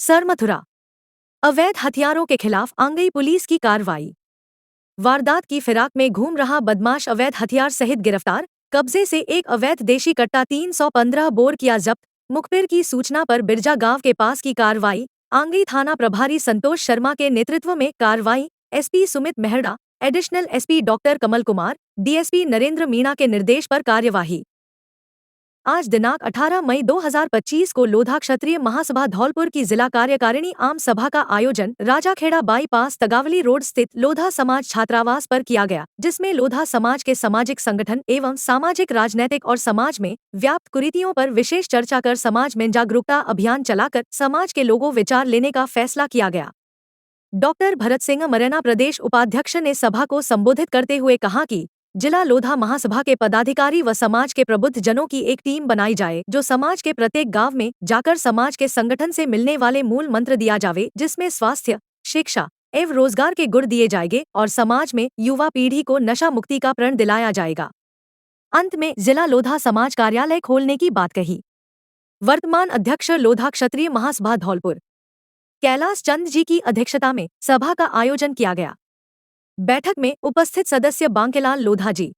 सरमथुरा। अवैध हथियारों के खिलाफ आंगई पुलिस की कार्रवाई। वारदात की फिराक में घूम रहा बदमाश अवैध हथियार सहित गिरफ्तार। कब्जे से एक अवैध देशी कट्टा 315 बोर किया जब्त। मुखबिर की सूचना पर बिरजा गांव के पास की कार्रवाई। आंगई थाना प्रभारी संतोष शर्मा के नेतृत्व में कार्रवाई। SP Sumit Mehda, additional SP doctor Kamal Kumar, DSP Narendra Meena के निर्देश पर कार्यवाही। आज दिनांक 18 मई 2025 को लोधा क्षत्रिय महासभा धौलपुर की जिला कार्यकारिणी आम सभा का आयोजन राजाखेड़ा बाईपास तगावली रोड स्थित लोधा समाज छात्रावास पर किया गया, जिसमें लोधा समाज के सामाजिक संगठन एवं सामाजिक राजनैतिक और समाज में व्याप्त कुरीतियों पर विशेष चर्चा कर समाज में जागरूकता अभियान चलाकर समाज के लोगों विचार लेने का फैसला किया गया। डॉक्टर भरत सिंह मरैना प्रदेश उपाध्यक्ष ने सभा को संबोधित करते हुए कहा कि जिला लोधा महासभा के पदाधिकारी व समाज के प्रबुद्ध जनों की एक टीम बनाई जाए, जो समाज के प्रत्येक गांव में जाकर समाज के संगठन से मिलने वाले मूल मंत्र दिया जावे, जिसमें स्वास्थ्य, शिक्षा एवं रोजगार के गुर दिए जाएंगे और समाज में युवा पीढ़ी को नशा मुक्ति का प्रण दिलाया जाएगा। अंत में जिला लोधा समाज कार्यालय खोलने की बात कही। वर्तमान अध्यक्ष लोधा क्षत्रिय महासभा धौलपुर कैलाश चंद जी की अध्यक्षता में सभा का आयोजन किया गया। बैठक में उपस्थित सदस्य बांकेलाल लोधा जी,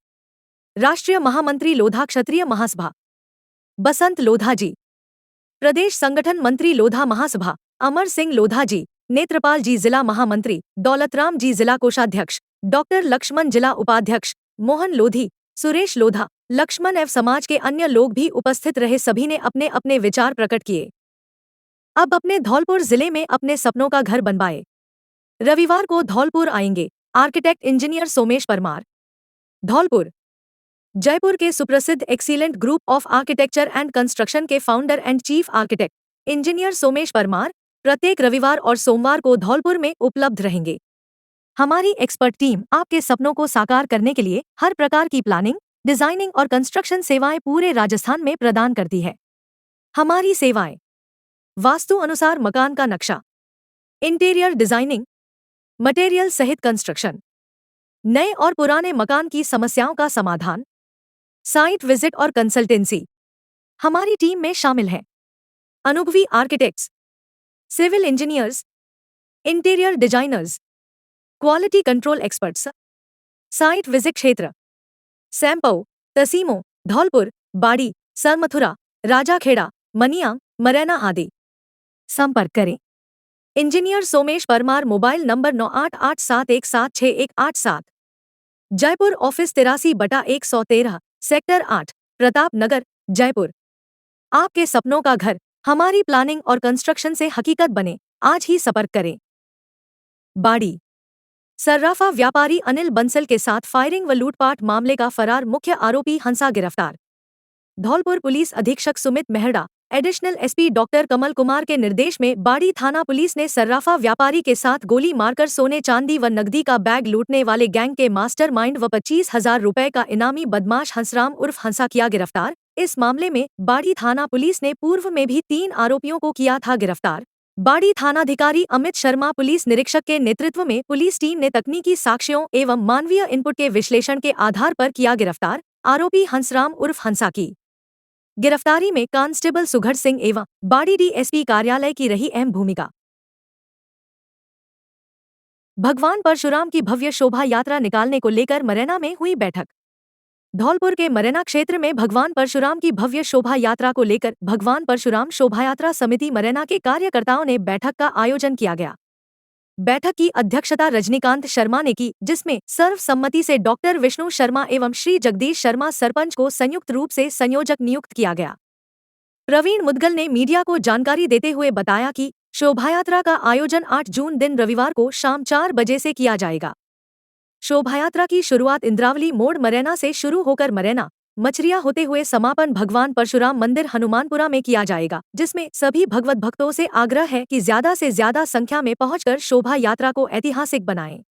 राष्ट्रीय महामंत्री लोधा क्षत्रिय महासभा बसंत लोधा जी, प्रदेश संगठन मंत्री लोधा महासभा अमर सिंह लोधा जी, नेत्रपाल जी जिला महामंत्री, दौलतराम जी जिला कोषाध्यक्ष, डॉक्टर लक्ष्मण जिला उपाध्यक्ष, मोहन लोधी, सुरेश लोधा, लक्ष्मण एवं समाज के अन्य लोग भी उपस्थित रहे। सभी ने अपने अपने विचार प्रकट किए। अब अपने धौलपुर जिले में अपने सपनों का घर बनवाए। रविवार को धौलपुर आएंगे आर्किटेक्ट इंजीनियर सोमेश परमार। धौलपुर जयपुर के सुप्रसिद्ध excellent group of architecture and construction के founder and chief architect engineer Somesh Parmar प्रत्येक रविवार और सोमवार को धौलपुर में उपलब्ध रहेंगे। हमारी एक्सपर्ट टीम आपके सपनों को साकार करने के लिए हर प्रकार की प्लानिंग, डिजाइनिंग और कंस्ट्रक्शन सेवाएं पूरे राजस्थान में प्रदान करती है। हमारी सेवाएं: वास्तु अनुसार मकान का नक्शा, इंटीरियर डिजाइनिंग, मटेरियल सहित कंस्ट्रक्शन, नए और पुराने मकान की समस्याओं का समाधान, साइट विजिट और कंसल्टेंसी। हमारी टीम में शामिल हैं अनुभवी architects, civil engineers, interior designers, quality control experts. Site visit क्षेत्र: सैंपौ, तसीमो, धौलपुर, बाड़ी, सरमथुरा, राजाखेड़ा, मनियांग, मरैना आदि। संपर्क करें engineer Somesh Parmar, mobile number 9887176187। Jaipur office 83/113, sector 8, Pratap Nagar, Jaipur. आपके सपनों का घर हमारी प्लानिंग और कंस्ट्रक्शन से हकीकत बने। आज ही संपर्क करें। बाड़ी सर्राफा व्यापारी अनिल बंसल के साथ फायरिंग व लूटपाट मामले का फरार मुख्य आरोपी हंसा गिरफ्तार। धौलपुर पुलिस अधीक्षक Sumit Mehda, additional SP doctor Kamal Kumar के निर्देश में बाड़ी थाना पुलिस ने सर्राफा व्यापारी के साथ गोली मारकर सोने चांदी व नकदी का बैग लूटने वाले गैंग के मास्टरमाइंड व 25,000 रुपए का इनामी बदमाश हंसराम उर्फ हंसा किया गिरफ्तार। इस मामले में बाड़ी थाना पुलिस ने पूर्व में भी 3 आरोपियों को किया था गिरफ्तार। बाड़ी थानाधिकारी अमित शर्मा पुलिस निरीक्षक के नेतृत्व में पुलिस टीम ने तकनीकी साक्ष्यों एवं मानवीय इनपुट के विश्लेषण के आधार पर किया गिरफ्तार। आरोपी हंसराम उर्फ हंसा की गिरफ्तारी में कांस्टेबल सुघड़ सिंह एवं बाड़ी डीएसपी कार्यालय की रही अहम भूमिका। भगवान परशुराम की भव्य शोभा यात्रा निकालने को लेकर मरैना में हुई बैठक। धौलपुर के मरैना क्षेत्र में भगवान परशुराम की भव्य शोभा यात्रा को लेकर भगवान परशुराम शोभायात्रा समिति मरैना के कार्यकर्ताओं ने बैठक का आयोजन किया गया। बैठक की अध्यक्षता रजनीकांत शर्मा ने की, जिसमें सर्वसम्मति से डॉक्टर विष्णु शर्मा एवं श्री जगदीश शर्मा सरपंच को संयुक्त रूप से संयोजक नियुक्त किया गया। प्रवीण मुदगल ने मीडिया को जानकारी देते हुए बताया कि शोभायात्रा का आयोजन 8 जून दिन रविवार को शाम 4 बजे से किया जाएगा। शोभायात्रा की शुरुआत इंद्रावली मोड़ मरैना से शुरू होकर मरैना मछरिया होते हुए समापन भगवान परशुराम मंदिर हनुमानपुरा में किया जाएगा, जिसमें सभी भगवत भक्तों से आग्रह है कि ज्यादा से ज्यादा संख्या में पहुंचकर शोभा यात्रा को ऐतिहासिक बनाएं।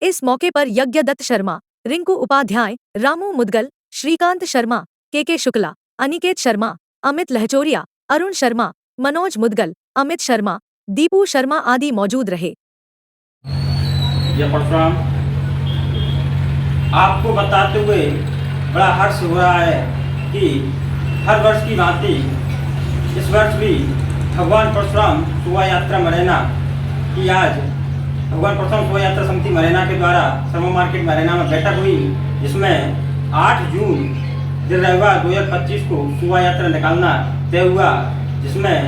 इस मौके पर यज्ञदत्त शर्मा, रिंकू उपाध्याय, रामू मुदगल, श्रीकांत शर्मा, के शुक्ला, अनिकेत शर्मा, अमित लहचोरिया, अरुण शर्मा, मनोज मुदगल, अमित शर्मा, दीपू शर्मा आदि मौजूद रहे। परशुराम आपको बताते हुए बड़ा हर्ष हो रहा है कि हर वर्ष की भांति इस वर्ष भी भगवान परशुराम शोभा यात्रा मुरैना की आज भगवान परशुराम शोभा यात्रा समिति मुरैना के द्वारा शर्मा मार्केट मुरैना में बैठक हुई, जिसमें 8 जून दिन रविवार 2025 को शोभा यात्रा निकालना तय हुआ, जिसमें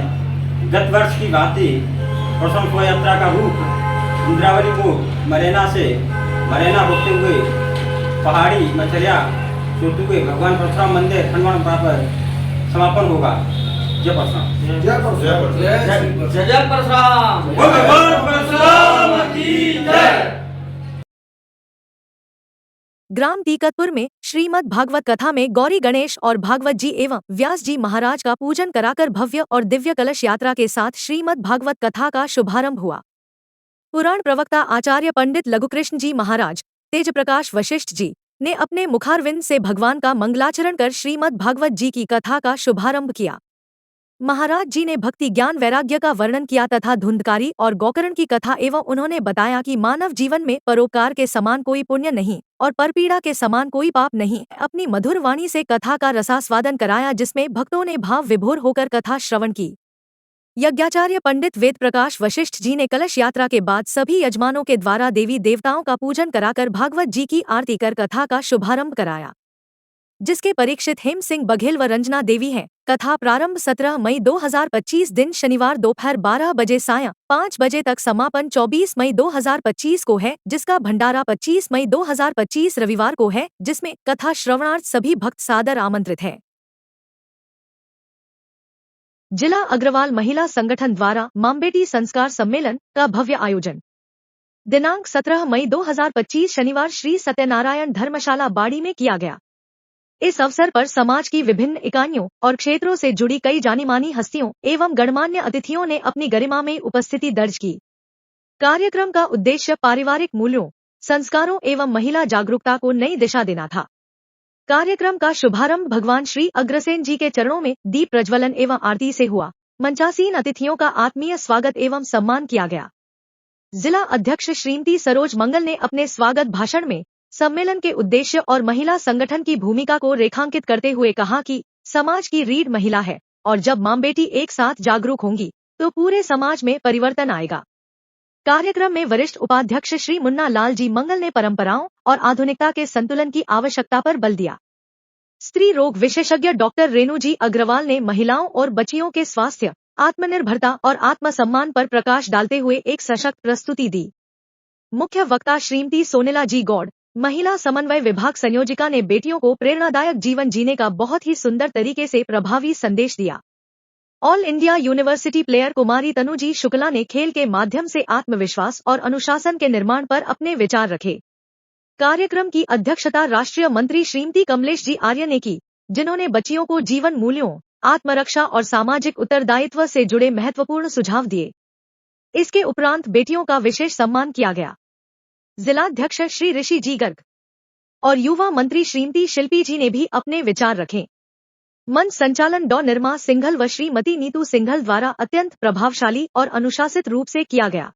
गत वर्ष की भांति परशुराम शोभा यात्रा का रूप इंद्रावली को मुरैना से मुरैना होते हुए पहाड़ी मचरिया होते हुए भगवान परशुराम मंदिर खंडवा पर समापन होगा। जय परशुराम। जय परशुराम। जय परशुराम। भगवान परशुराम की जय। ग्राम टीकतपुर में श्रीमद् भागवत कथा में गौरी गणेश और भागवत जी एवं व्यास जी महाराज का पूजन कराकर भव्य और दिव्य कलश यात्रा के साथ श्रीमद् भागवत कथा का शुभारंभ हुआ। पुराण प्रवक्ता आचार्य पंडित लघुकृष्ण जी महाराज, तेज प्रकाश वशिष्ठ जी ने अपने मुखारविंद से भगवान का मंगलाचरण कर श्रीमद् भागवत जी की कथा का शुभारंभ किया। महाराज जी ने भक्ति ज्ञान वैराग्य का वर्णन किया तथा धुंधकारी और गौकर्ण की कथा एवं उन्होंने बताया कि मानव जीवन में परोपकार के समान कोई पुण्य नहीं और परपीड़ा के समान कोई पाप नहीं। अपनी मधुर वाणी से कथा का रसास्वादन कराया, जिसमें भक्तों ने भाव विभोर होकर कथा श्रवण की। यज्ञाचार्य पंडित वेद प्रकाश वशिष्ठ जी ने कलश यात्रा के बाद सभी यजमानों के द्वारा देवी देवताओं का पूजन कराकर भागवत जी की आरती कर कथा का शुभारंभ कराया, जिसके परीक्षित हेम सिंह बघेल व रंजना देवी हैं। कथा प्रारंभ 17 मई 2025 दिन शनिवार दोपहर 12 बजे सायं 5 बजे तक समापन 24 मई 2025 को है, जिसका भंडारा 25 मई 2025 रविवार को है, जिसमें कथा श्रवणार्थ सभी भक्त सादर आमंत्रित हैं। जिला अग्रवाल महिला संगठन द्वारा मामबेटी संस्कार सम्मेलन का भव्य आयोजन दिनांक 17 मई 2025 शनिवार श्री सत्यनारायण धर्मशाला बाड़ी में किया गया। इस अवसर पर समाज की विभिन्न इकाइयों और क्षेत्रों से जुड़ी कई जानी-मानी हस्तियों एवं गणमान्य अतिथियों ने अपनी गरिमा में उपस्थिति दर्ज की। कार्यक्रम का उद्देश्य पारिवारिक मूल्यों, संस्कारों एवं महिला जागरूकता को नई दिशा देना था। कार्यक्रम का शुभारंभ भगवान श्री अग्रसेन जी के चरणों में दीप प्रज्वलन एवं आरती से हुआ। मंचासीन अतिथियों का आत्मीय स्वागत एवं सम्मान किया गया। जिला अध्यक्ष श्रीमती सरोज मंगल ने अपने स्वागत भाषण में सम्मेलन के उद्देश्य और महिला संगठन की भूमिका को रेखांकित करते हुए कहा कि समाज की रीढ़ महिला है और जब मां बेटी एक साथ जागरूक होंगी तो पूरे समाज में परिवर्तन आएगा। कार्यक्रम में वरिष्ठ उपाध्यक्ष श्री मुन्ना लाल जी मंगल ने परंपराओं और आधुनिकता के संतुलन की आवश्यकता पर बल दिया। स्त्री रोग विशेषज्ञ डॉक्टर रेणु जी अग्रवाल ने महिलाओं और बच्चियों के स्वास्थ्य, आत्मनिर्भरता और आत्मसम्मान पर प्रकाश डालते हुए एक सशक्त प्रस्तुति दी। मुख्य वक्ता श्रीमती सोनेला जी गौड़, महिला समन्वय विभाग संयोजिका, ने बेटियों को प्रेरणादायक जीवन जीने का बहुत ही सुंदर तरीके से प्रभावी संदेश दिया। ऑल इंडिया यूनिवर्सिटी प्लेयर कुमारी तनुजी शुक्ला ने खेल के माध्यम से आत्मविश्वास और अनुशासन के निर्माण पर अपने विचार रखे। कार्यक्रम की अध्यक्षता राष्ट्रीय मंत्री श्रीमती कमलेश जी आर्य ने की, जिन्होंने बच्चियों को जीवन मूल्यों, आत्मरक्षा और सामाजिक उत्तरदायित्व से जुड़े महत्वपूर्ण सुझाव दिए। इसके उपरांत बेटियों का विशेष सम्मान किया गया। जिलाध्यक्ष श्री ऋषि जी गर्ग और युवा मंत्री श्रीमती शिल्पी जी ने भी अपने विचार रखे। मंच संचालन डॉ निर्मा सिंघल व श्रीमती नीतू सिंघल द्वारा अत्यंत प्रभावशाली और अनुशासित रूप से किया गया।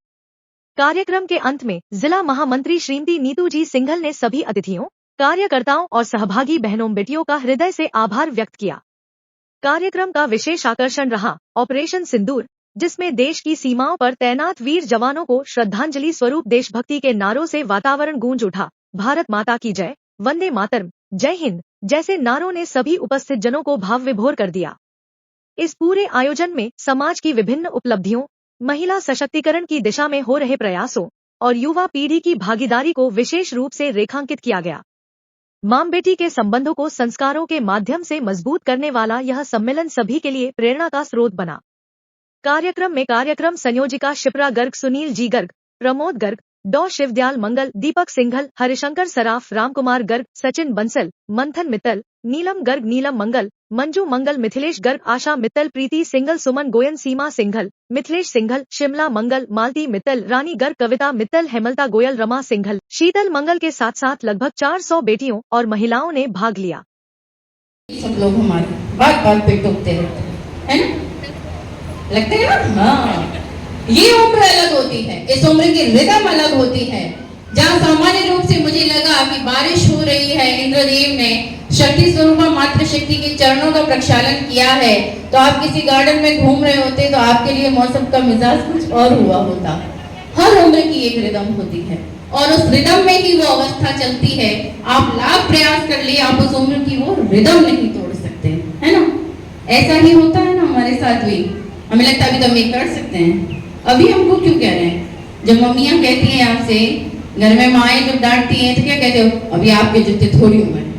कार्यक्रम के अंत में जिला महामंत्री श्रीमती नीतू जी सिंघल ने सभी अतिथियों, कार्यकर्ताओं और सहभागी बहनों बेटियों का हृदय से आभार व्यक्त किया। कार्यक्रम का विशेष आकर्षण रहा ऑपरेशन सिंदूर, जिसमें देश की सीमाओं पर तैनात वीर जवानों को श्रद्धांजलि स्वरूप देशभक्ति के नारों से वातावरण गूंज उठा। भारत माता की जय, वंदे मातरम, जय हिंद जैसे नारों ने सभी उपस्थित जनों को भाव विभोर कर दिया। इस पूरे आयोजन में समाज की विभिन्न उपलब्धियों, महिला सशक्तिकरण की दिशा में हो रहे प्रयासों और युवा पीढ़ी की भागीदारी को विशेष रूप से रेखांकित किया गया। मां बेटी के संबंधों को संस्कारों के माध्यम से मजबूत करने वाला यह सम्मेलन सभी के लिए प्रेरणा का स्रोत बना। कार्यक्रम में कार्यक्रम संयोजिका शिप्रा गर्ग, सुनील जी गर्ग, प्रमोद गर्ग, डॉ शिवदयाल मंगल, दीपक सिंघल, हरिशंकर सराफ, रामकुमार गर्ग, सचिन बंसल, मंथन मित्तल, नीलम गर्ग, नीलम मंगल, मंजू मंगल, मिथिलेश गर्ग, आशा मित्तल, प्रीति सिंघल, सुमन गोयन, सीमा सिंघल, मिथिलेश सिंघल, शिमला मंगल, मालती मित्तल, रानी गर्ग, कविता मित्तल, हेमलता गोयल, रमा सिंघल, शीतल मंगल के साथ साथ लगभग 400 बेटियों और महिलाओं ने भाग लिया। सब लोग हमारे बात बात पे टोकते रहते हैं, है ना? लगता है ना? हाँ, ये उम्र अलग होती है, इस उम्र की रिदम अलग होती है। जहाँ सामान्य रूप से मुझे लगा कि बारिश हो रही है, इंद्रदेव ने शक्ति स्वरूपा मातृशक्ति के चरणों का प्रक्षालन किया है, तो आप किसी गार्डन में घूम रहे होते तो आपके लिए मौसम का मिजाज कुछ और हुआ होता। हर उम्र की एक रिदम होती है और उस रिदम में ही वो अवस्था चलती है। आप लाख प्रयास कर लिए, आप उस उम्र की वो रिदम नहीं तोड़ सकते, है ना? ऐसा ही होता है ना हमारे साथ भी। हमें लगता है अभी तो हम ये कर सकते हैं, अभी हमको क्यों कह रहे हैं? जब मम्मियाँ कहती हैं आपसे, घर में माएँ जब डांटती हैं तो क्या कहते हो? अभी आपके जितने थोड़ी उम्र है,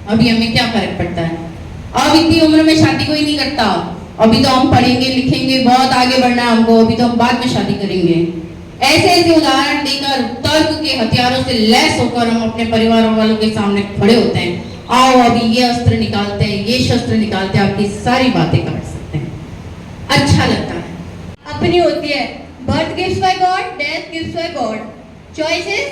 अभी हमें क्या फर्क पड़ता है? अब इतनी उम्र में शादी कोई नहीं करता, अभी तो हम पढ़ेंगे लिखेंगे, बहुत आगे बढ़ना है हमको, अभी तो हम बाद में शादी करेंगे। ऐसे ऐसे उदाहरण देकर तर्क के हथियारों से लैस होकर हम अपने परिवार वालों के सामने खड़े होते हैं। आओ अभी ये अस्त्र निकालते हैं, ये शस्त्र निकालते हैं, आपकी सारी बातें काट सकते हैं। अच्छा लगता है। अपनी होती है। Birth gives by God, death gives by God. Choice is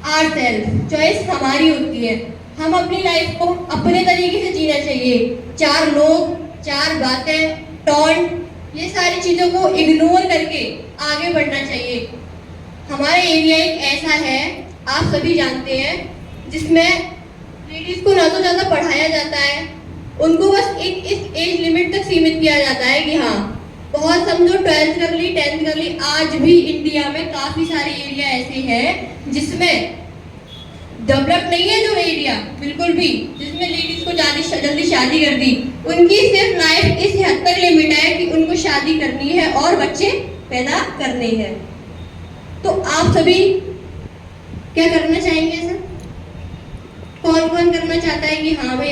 ourself. Choice हमारी होती है। हम अपनी लाइफ को अपने तरीके से जीना चाहिए। चार लोग, चार बातें, टॉन्ट, ये सारी चीज़ों को इग्नोर करके आगे बढ़ना चाहिए। हमारा एरिया एक ऐसा है, आप सभी जानते हैं, जिसमें लेडीज़ को ना तो ज़्यादा पढ़ाया जाता है, उनको बस एक इस एज लिमिट तक सीमित किया जाता है कि हाँ बहुत समझो 12th कर ली, 10th कर ली। आज भी इंडिया में काफ़ी सारे एरिया ऐसे हैं जिसमें डेवलप नहीं है, जो एरिया बिल्कुल भी, जिसमें लेडीज को जल्दी शादी कर दी। उनकी सिर्फ लाइफ इस हद तक लिमिट है कि उनको शादी करनी है और बच्चे पैदा करने हैं। तो आप सभी क्या करना चाहेंगे सर? कौन कौन करना चाहता है कि हाँ भाई